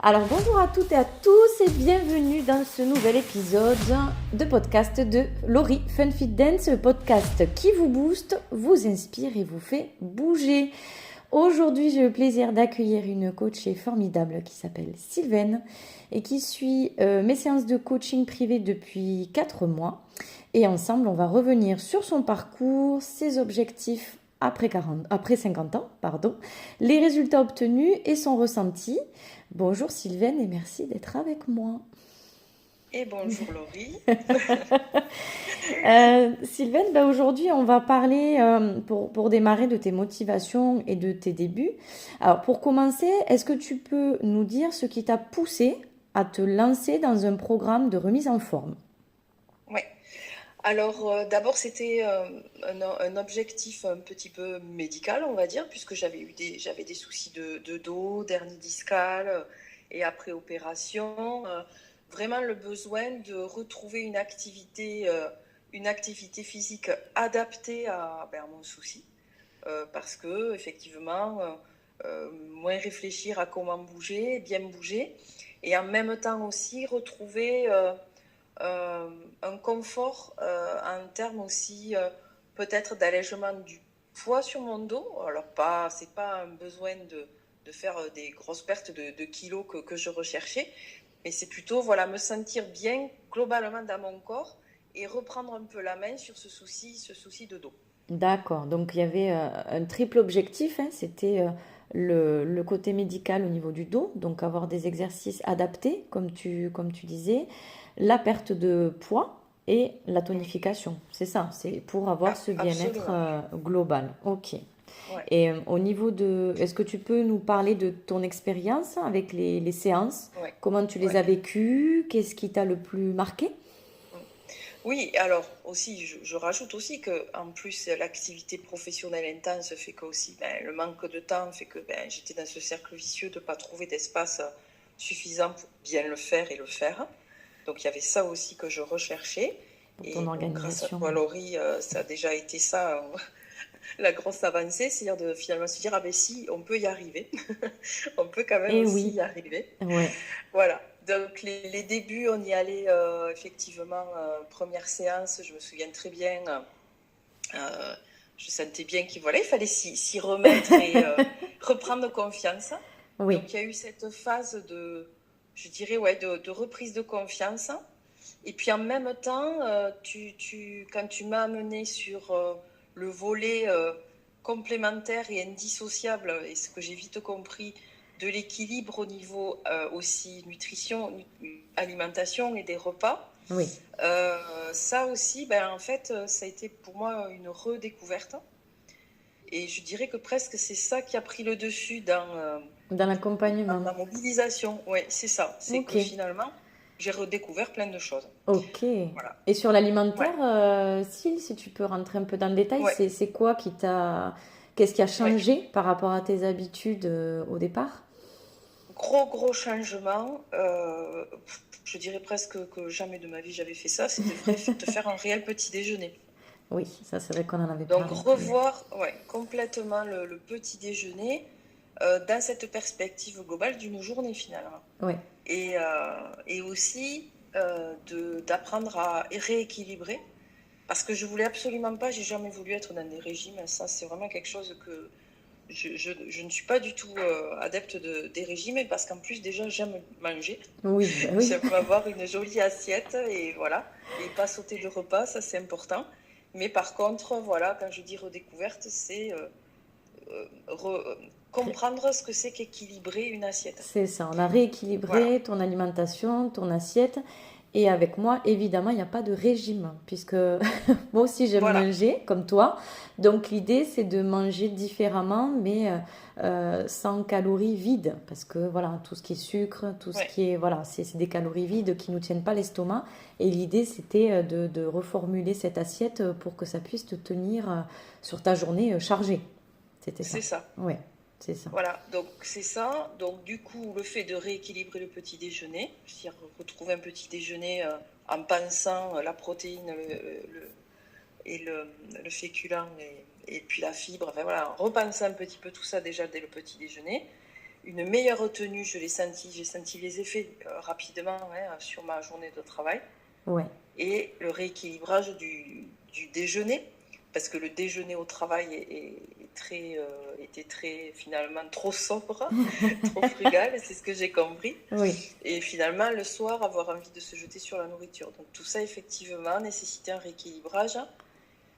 Alors bonjour à toutes et à tous et bienvenue dans ce nouvel épisode de podcast de Laurie Fun Fit Dance, le podcast qui vous booste, vous inspire et vous fait bouger. Aujourd'hui, j'ai le plaisir d'accueillir une coachée formidable qui s'appelle Sylvaine et qui suit mes séances de coaching privé depuis 4 mois. Et ensemble, on va revenir sur son parcours, ses objectifs après 50 ans, les résultats obtenus et son ressenti. Bonjour Sylvaine et merci d'être avec moi. Et bonjour Laurie. Sylvaine, aujourd'hui on va parler pour démarrer de tes motivations et de tes débuts. Alors pour commencer, est-ce que tu peux nous dire ce qui t'a poussé à te lancer dans un programme de remise en forme? Ouais. Alors d'abord c'était un objectif un petit peu médical, on va dire, puisque j'avais des soucis de dos, d'hernie discale et après opération, vraiment le besoin de retrouver une activité physique adaptée à mon souci, parce que effectivement moins réfléchir à comment bouger, bien bouger, et en même temps aussi retrouver un confort en termes aussi peut-être d'allègement du poids sur mon dos. Alors c'est pas un besoin de faire des grosses pertes de kilos que je recherchais, mais c'est plutôt me sentir bien globalement dans mon corps et reprendre un peu la main sur ce souci de dos. D'accord, donc il y avait un triple objectif, hein, c'était le côté médical au niveau du dos, donc avoir des exercices adaptés, comme tu disais, la perte de poids et la tonification. C'est ça, c'est pour avoir ce bien-être Absolument. global. Ok. Ouais. Et au niveau de... Est-ce que tu peux nous parler de ton expérience avec les séances? Ouais. Comment tu les Ouais. as vécues? Qu'est-ce qui t'a le plus marqué? Oui, alors aussi, je rajoute aussi que en plus l'activité professionnelle intense fait que aussi le manque de temps fait que j'étais dans ce cercle vicieux de ne pas trouver d'espace suffisant pour bien le faire et le faire. Donc il y avait ça aussi que je recherchais. Pour ton Et bon, grâce à organisation? toi, Laurie, ça a déjà été ça, la grosse avancée, c'est-à-dire de finalement se dire, ah ben si, on peut y arriver. On peut quand même Eh aussi oui, y arriver. ouais. Voilà, donc les débuts, on y allait effectivement, première séance, je me souviens très bien, euh, je sentais bien il fallait s'y remettre et reprendre confiance. Oui. Donc il y a eu cette phase je dirais, ouais, de reprise de confiance. Et puis en même temps, quand tu m'as amené sur le volet complémentaire et indissociable, et ce que j'ai vite compris, de l'équilibre au niveau aussi nutrition, alimentation et des repas, Oui. ça aussi, en fait, ça a été pour moi une redécouverte. Et je dirais que presque c'est ça qui a pris le dessus Dans dans l'accompagnement. ma mobilisation. Oui, c'est ça. C'est Ok. que finalement, j'ai redécouvert plein de choses. Ok. Voilà. Et sur Ouais, l'alimentaire, si tu peux rentrer un peu dans le détail, ouais, c'est quoi qui t'a... Qu'est-ce qui a ouais. changé par rapport à tes habitudes au départ? Gros changement. Je dirais presque que jamais de ma vie j'avais fait ça. C'est de faire un réel petit déjeuner. Oui, ça c'est vrai qu'on en avait Donc parlé tous les deux. revoir, ouais, complètement le petit déjeuner dans cette perspective globale d'une journée finalement. Oui. Et aussi d'apprendre à rééquilibrer. Parce que je voulais absolument pas, j'ai jamais voulu être dans des régimes. Ça, c'est vraiment quelque chose que je ne suis pas du tout adepte des régimes. Parce qu'en plus, déjà, j'aime manger. Oui, bah oui. J'aime avoir une jolie assiette et voilà. Et pas sauter de repas, ça c'est important. Mais par contre, voilà, quand je dis redécouverte, c'est euh, re- comprendre ce que c'est qu'équilibrer une assiette. C'est ça, on a Voilà. rééquilibré ton alimentation, ton assiette. Et avec moi, évidemment, il n'y a pas de régime, puisque moi aussi j'aime Voilà. manger, comme toi. Donc l'idée, c'est de manger différemment, mais sans calories vides. Parce que voilà, tout ce qui est sucre, tout ce Ouais. qui est... Voilà, c'est des calories vides qui ne nous tiennent pas l'estomac. Et l'idée, c'était de reformuler cette assiette pour que ça puisse te tenir sur ta journée chargée. C'était ça. C'est ça. Ouais, c'est ça. Voilà, donc c'est ça. Donc du coup, le fait de rééquilibrer le petit déjeuner, c'est-à-dire retrouver un petit déjeuner en pensant la protéine et le féculent et puis la fibre, enfin voilà, en repensant un petit peu tout ça déjà dès le petit déjeuner. une meilleure tenue, j'ai senti les effets rapidement sur ma journée de travail. Ouais. Et le rééquilibrage du déjeuner, parce que le déjeuner au travail était très, finalement, trop sobre, trop frugal, c'est ce que j'ai compris. Oui. Et finalement, le soir, avoir envie de se jeter sur la nourriture. Donc tout ça, effectivement, nécessitait un rééquilibrage.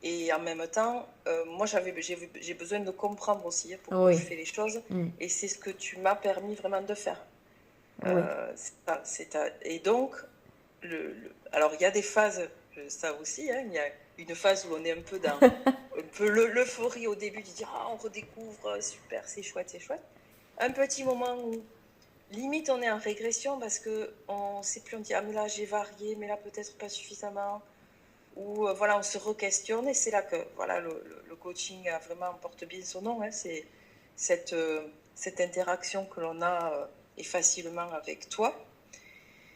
Et en même temps, moi, j'ai besoin de comprendre aussi pourquoi je fais les choses. Et c'est ce que tu m'as permis vraiment de faire. Oui. Et donc, alors il y a des phases, ça aussi, il y a une phase où on est un peu dans un peu l'euphorie au début, de dire on redécouvre, super, c'est chouette, c'est chouette. Un petit moment où limite on est en régression parce qu'on ne sait plus, on dit mais là j'ai varié, mais là peut-être pas suffisamment. Ou voilà, on se re-questionne et c'est là que voilà, le coaching a vraiment porte bien son nom. C'est cette interaction que l'on a et facilement avec toi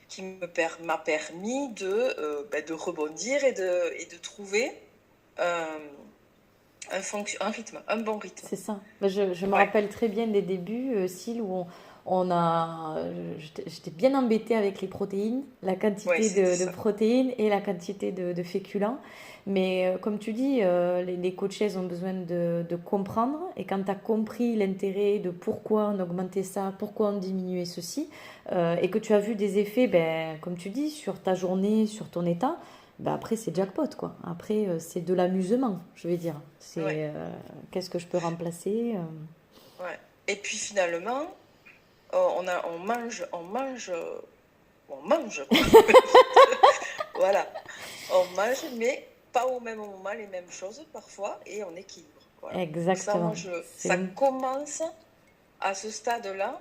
qui m'a permis de rebondir et de trouver un rythme, un bon rythme. C'est ça. Je me rappelle très bien des débuts, Syl, où j'étais bien embêtée avec les protéines, la quantité de protéines et la quantité de féculents. Mais comme tu dis, les coachs ont besoin de comprendre. Et quand tu as compris l'intérêt de pourquoi on augmentait ça, pourquoi on diminuait ceci, et que tu as vu des effets, comme tu dis, sur ta journée, sur ton état, après c'est jackpot quoi. Après c'est de l'amusement, je vais dire. C'est qu'est-ce que je peux remplacer Ouais. Et puis finalement, on mange quoi. Voilà, on mange, mais pas au même moment les mêmes choses parfois, et on équilibre. Voilà. Exactement. Ça commence à ce stade-là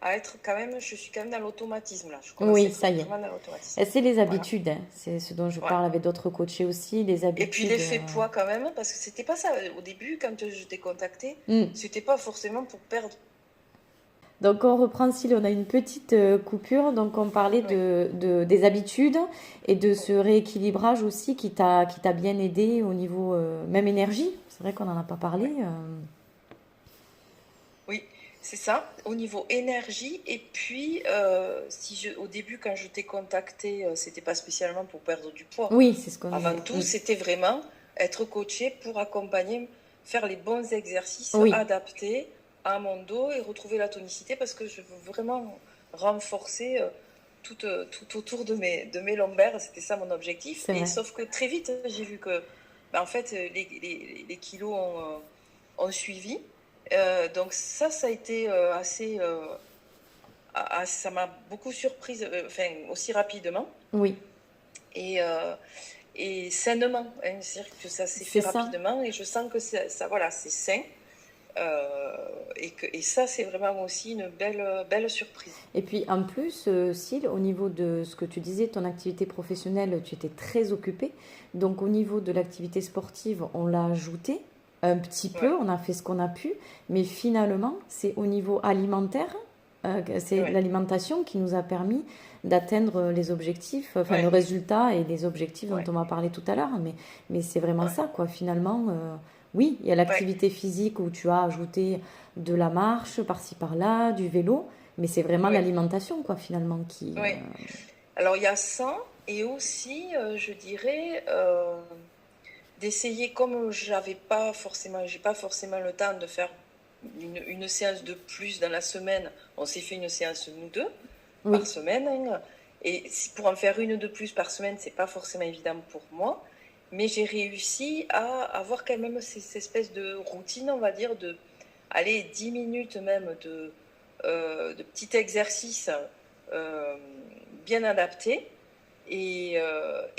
à être quand même, je suis quand même dans l'automatisme là. Oui, ça y est. Et c'est les habitudes, voilà. C'est ce dont je parle avec d'autres coachés aussi, les habitudes. Et puis l'effet poids quand même, parce que c'était pas ça au début quand je t'ai contacté, c'était pas forcément pour perdre. Donc on reprend, si on a une petite coupure, donc on parlait des habitudes et de ce rééquilibrage aussi qui t'a bien aidé au niveau même énergie. C'est vrai qu'on n'en a pas parlé. Oui, c'est ça, au niveau énergie. Et puis, au début, quand je t'ai contacté, c'était pas spécialement pour perdre du poids. Oui, c'est ce qu'on Avant tout, c'était vraiment être coaché pour accompagner, faire les bons exercices adaptés à mon dos et retrouver la tonicité parce que je veux vraiment renforcer tout autour de mes lombaires. C'était ça mon objectif. Et sauf que très vite, j'ai vu que en fait, les kilos ont suivi. Donc ça a été assez... ça m'a beaucoup surprise, aussi rapidement. Oui. Et sainement, c'est-à-dire que ça s'est fait rapidement et je sens que c'est sain. Et ça, c'est vraiment aussi une belle surprise. Et puis en plus, Syl, au niveau de ce que tu disais, ton activité professionnelle, tu étais très occupée. Donc au niveau de l'activité sportive, on l'a ajouté un petit peu, on a fait ce qu'on a pu. Mais finalement, c'est au niveau alimentaire, c'est l'alimentation qui nous a permis d'atteindre les objectifs, le résultat et les objectifs dont on va parler tout à l'heure. Mais c'est vraiment ça, quoi, finalement. Oui, il y a l'activité physique où tu as ajouté de la marche par-ci par-là, du vélo, mais c'est vraiment l'alimentation, quoi, finalement, qui... Oui. Alors, il y a ça, et aussi, je dirais, d'essayer, comme j'ai pas forcément le temps de faire une séance de plus dans la semaine, on s'est fait une séance, nous deux, par semaine, et pour en faire une de plus par semaine, c'est pas forcément évident pour moi. Mais j'ai réussi à avoir quand même cette espèce de routine, on va dire, de 10 minutes même de petits exercices bien adaptés. Et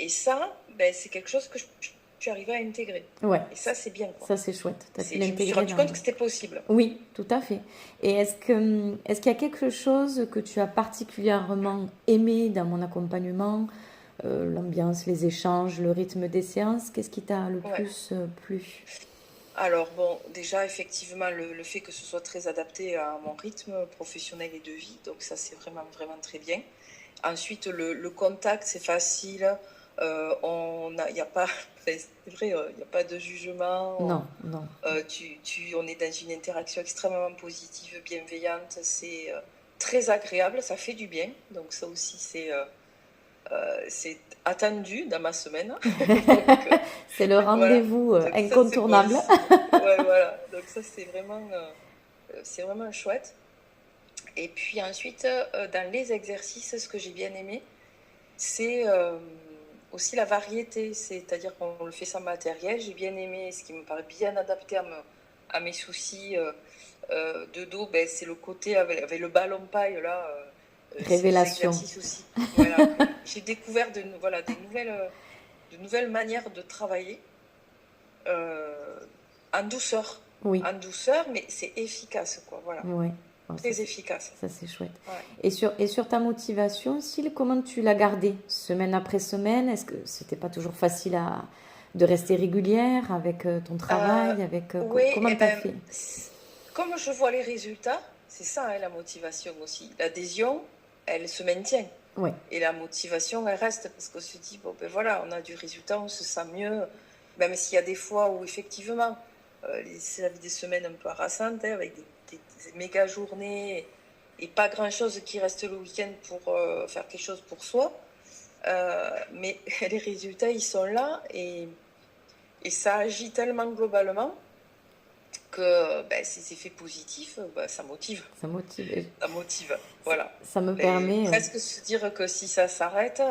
ça, c'est quelque chose que je suis arrivée à intégrer. Ouais. Et ça, c'est bien, quoi. Ça, c'est chouette. Je me suis rendu compte que c'était possible. Oui, tout à fait. Et est-ce qu'il y a quelque chose que tu as particulièrement aimé dans mon accompagnement ? L'ambiance, les échanges, le rythme des séances, qu'est-ce qui t'a le plus plu ? Alors bon, déjà effectivement le fait que ce soit très adapté à mon rythme professionnel et de vie, donc ça c'est vraiment très bien. Ensuite le contact c'est facile, Il n'y a pas, enfin, c'est vrai, il n'y a pas de jugement. Non, non. On est dans une interaction extrêmement positive, bienveillante. C'est très agréable, ça fait du bien. Donc ça aussi, c'est attendu dans ma semaine. Donc, C'est le voilà. rendez-vous Donc ça, c'est bon incontournable. aussi. Ouais, voilà. Donc ça, c'est vraiment chouette. Et puis ensuite, dans les exercices, ce que j'ai bien aimé, c'est aussi la variété. C'est-à-dire qu'on le fait sans matériel. J'ai bien aimé, ce qui me paraît bien adapté à mes soucis de dos, ben, c'est le côté avec le ballon paille, là. C'est des Révélation. exercices aussi. Voilà, j'ai découvert voilà, de nouvelles manières de travailler euh, en douceur. Oui, En douceur, mais c'est efficace, quoi. Voilà, oui. Oh, très efficace. ça, c'est chouette. Ouais. Et sur ta motivation, Syl, comment tu l'as gardée semaine après semaine? Est-ce que c'était pas toujours facile de rester régulière avec ton Euh, travail, avec oui, comment et t'as ben, fait? comme je vois les résultats, c'est ça, hein, la motivation aussi. L'adhésion, elle se maintient. Oui, Et la motivation, elle reste parce qu'on se dit, bon, ben voilà, on a du résultat, on se sent mieux. Même s'il y a des fois où, effectivement, c'est des semaines un peu harassantes, hein, avec des méga journées et pas grand-chose qui reste le week-end pour faire quelque chose pour soi. Mais les résultats, ils sont là et ça agit tellement globalement que ben, ces effets positifs, ben, ça motive. ça motive. Et Ça motive, voilà. ça me Et permet. presque se dire que si ça s'arrête,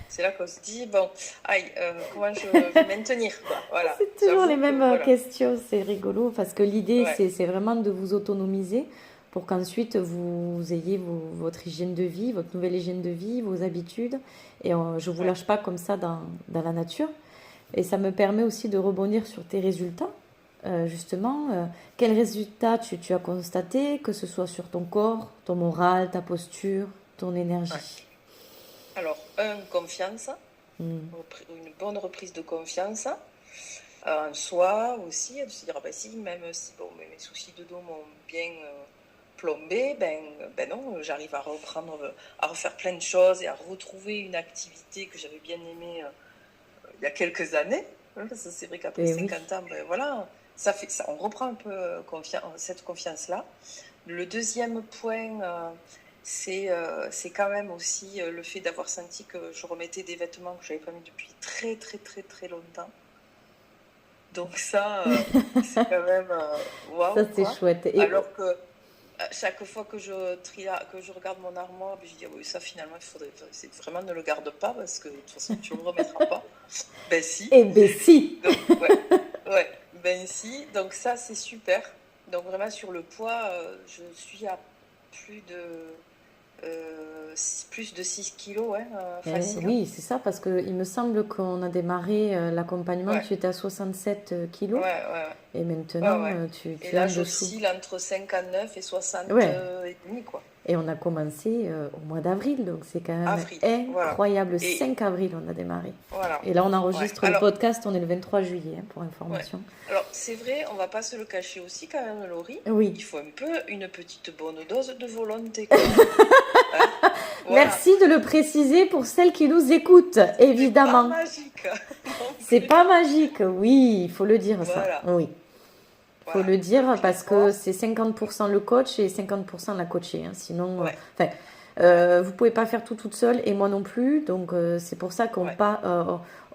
c'est là qu'on se dit, bon, aïe, comment je vais maintenir, quoi. Voilà, C'est toujours les j'avoue que, mêmes voilà. questions, c'est rigolo parce que l'idée Ouais, c'est vraiment de vous autonomiser pour qu'ensuite vous ayez votre hygiène de vie, votre nouvelle hygiène de vie, vos habitudes et je vous ouais. lâche pas comme ça dans la nature et ça me permet aussi de rebondir sur tes résultats. Justement, quels résultats tu as constaté, que ce soit sur ton corps, ton moral, ta posture, ton Ouais. énergie. Alors, confiance, Hmm. une bonne reprise de confiance en soi aussi, de se dire, ah ben si, même si bon, mes soucis de dos m'ont bien plombé, ben non, j'arrive à reprendre, à refaire plein de choses et à retrouver une activité que j'avais bien aimée il y a quelques années. Parce que c'est vrai qu'après Et oui, 50 ans, ben voilà, on reprend un peu cette confiance-là. Le deuxième point, c'est quand même aussi le fait d'avoir senti que je remettais des vêtements que je n'avais pas mis depuis très très très très longtemps. Donc ça, c'est quand même ça waouh, c'est quoi. chouette. Et Alors que à chaque fois que que je regarde mon armoire, ben, je dis ah oui, ça finalement, c'est vraiment ne le garde pas parce que de toute façon tu ne le remettras pas. Ben si. eh ben si. Donc ouais, ouais, ben si. Donc ça c'est super. Donc vraiment sur le poids, je suis à plus de plus de 6 kilos, ouais, facile. Oui, c'est ça, parce qu'il me semble qu'on a démarré l'accompagnement, Ouais, tu étais à 67 kilos, ouais, ouais, et ouais, maintenant ouais. Et tu es là en dessous. j'oscille entre 59 et 60 Ouais, et demi, quoi. et on a commencé au mois d'avril, donc c'est quand même Avril, voilà. incroyable. Le Et 5 avril, on a démarré. voilà. Et là, on Ouais. enregistre le Alors, podcast, on est le 23 juillet, hein, pour ouais. information. Alors, c'est vrai, on va pas se le cacher aussi quand même, Laurie. Oui. Il faut un peu une petite bonne dose de volonté quand même. Hein. Voilà. Merci de le préciser pour celles qui nous écoutent, C'est pas évidemment. magique non C'est plus. pas magique, oui, il faut le dire ça. Voilà. Oui. Il faut Voilà. le dire Donc parce que l'effort, c'est 50% le coach et 50% la coachée, hein. Sinon, ouais, enfin, ouais, vous pouvez pas faire tout toute seule et moi non plus. Donc, c'est pour ça ouais.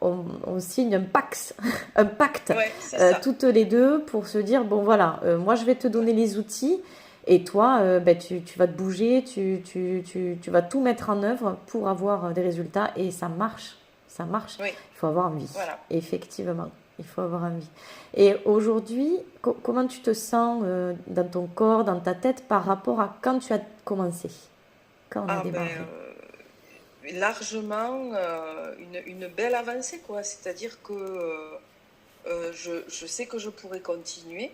on signe un pacte, un pacte Ouais, c'est ça. toutes les deux pour se dire, bon voilà, moi je vais te donner les outils et toi, ben, tu vas te bouger, tu vas tout mettre en œuvre pour avoir des résultats et ça marche. Ça marche. Oui, Il faut avoir envie, voilà. effectivement. Il faut avoir envie. Et aujourd'hui, comment tu te sens dans ton corps, dans ta tête par rapport à quand tu as commencé, quand on a Ah ben, démarré? largement une belle avancée, quoi. C'est-à-dire que je sais que je pourrais continuer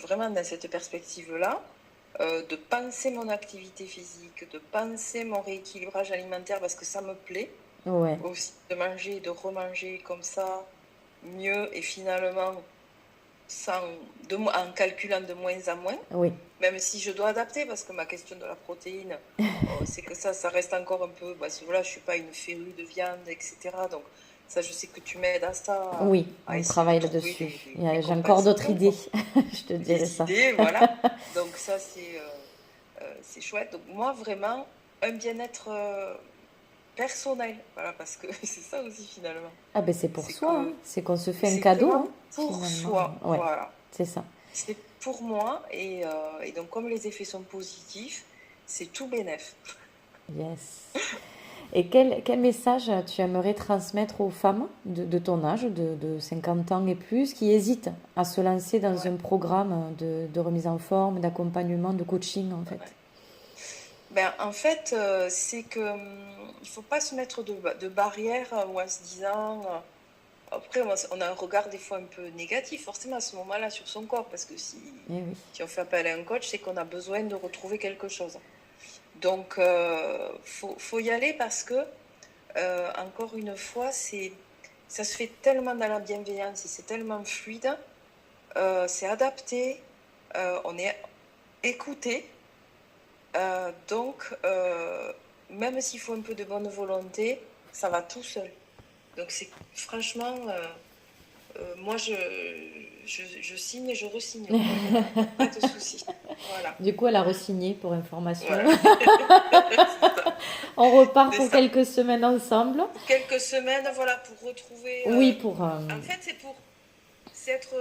vraiment dans cette perspective-là, de penser mon activité physique, de penser mon rééquilibrage alimentaire, parce que ça me plaît Ouais, aussi de manger et de remanger comme ça, mieux, et finalement, en calculant de moins en moins, Oui, même si je dois adapter, parce que ma question de la protéine, c'est que ça reste encore un peu, parce que voilà, je suis pas une férue de viande, etc. Donc ça, je sais que tu m'aides à ça, oui, à on essayer de travaille trouver là-dessus. des J'ai encore d'autres compensations, idées, quoi. je te dirai Des ça. idées, voilà. Donc ça, c'est chouette. Donc moi, vraiment, un bien-être personnel, voilà, parce que c'est ça aussi finalement. Ah ben c'est pour C'est soi, hein. que C'est qu'on se fait un c'est cadeau, hein, vraiment pour finalement. soi, Ouais, voilà. c'est ça. C'est pour moi et donc comme les effets sont positifs, c'est tout bénef. Yes. Et quel message tu aimerais transmettre aux femmes de ton âge, de 50 ans et plus, qui hésitent à se lancer dans Ouais, un programme de remise en forme, d'accompagnement, de coaching en fait? ouais. Ben, en fait, c'est que il faut pas se mettre de barrières ou en se disant. Après, on a un regard des fois un peu négatif, forcément à ce moment-là, sur son corps, parce que Eh oui. si on fait appel à un coach, c'est qu'on a besoin de retrouver quelque chose. Donc, faut y aller parce que, encore une fois, ça se fait tellement dans la bienveillance et c'est tellement fluide, c'est adapté, on est écouté. Donc, même s'il faut un peu de bonne volonté, ça va tout seul. Donc, c'est franchement, moi, je signe et je resigne, quoi. Il y a pas de souci. Voilà, Du coup, elle a re-signé pour information. voilà. C'est ça. On repart C'est pour ça. quelques semaines ensemble. Pour quelques semaines, voilà, pour retrouver. Oui, En fait, c'est être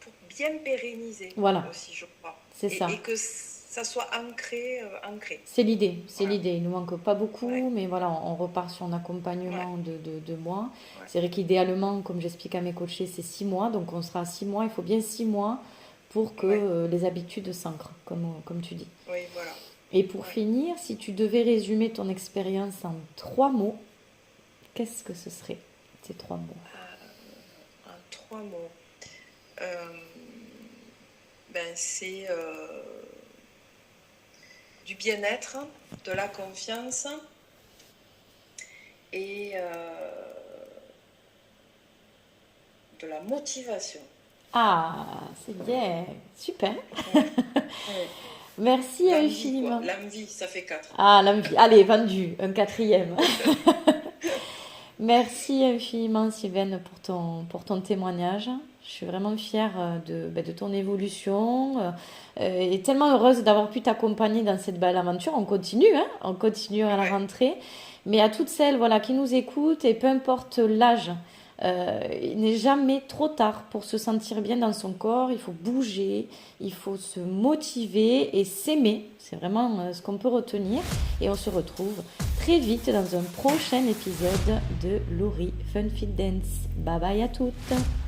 pour bien pérenniser voilà, aussi, je crois, c'est ça. et que ça soit ancré, ancré. C'est l'idée, c'est Voilà. l'idée. Il nous manque pas Ouais, beaucoup, mais voilà, on repart sur un ouais, accompagnement de mois. ouais, C'est vrai qu'idéalement, comme j'explique à mes coachés, c'est 6 mois. Donc on sera à 6 mois. Il faut bien 6 mois pour que ouais. les habitudes s'ancrent, comme tu dis. Oui, voilà. Et pour Ouais. finir, si tu devais résumer ton expérience en 3 mots, qu'est-ce que ce serait ces 3 mots? En 3 mots. Euh, ben, c'est du bien-être, de la confiance et de la motivation. Ah, c'est bien, super. Ouais, ouais. Merci L'envie, quoi. infiniment. L'envie, ça fait 4. Ah, l'envie. Allez, vendu, un quatrième. Merci infiniment, Sylvaine, pour ton témoignage. Je suis vraiment fière de ton évolution et tellement heureuse d'avoir pu t'accompagner dans cette belle aventure. On continue, hein, on continue à la Ouais, rentrée. Mais à toutes celles voilà, qui nous écoutent, et peu importe l'âge, il n'est jamais trop tard pour se sentir bien dans son corps. Il faut bouger, il faut se motiver et s'aimer. C'est vraiment ce qu'on peut retenir. Et on se retrouve très vite dans un prochain épisode de Laurie Fun Fit Dance. Bye bye à toutes.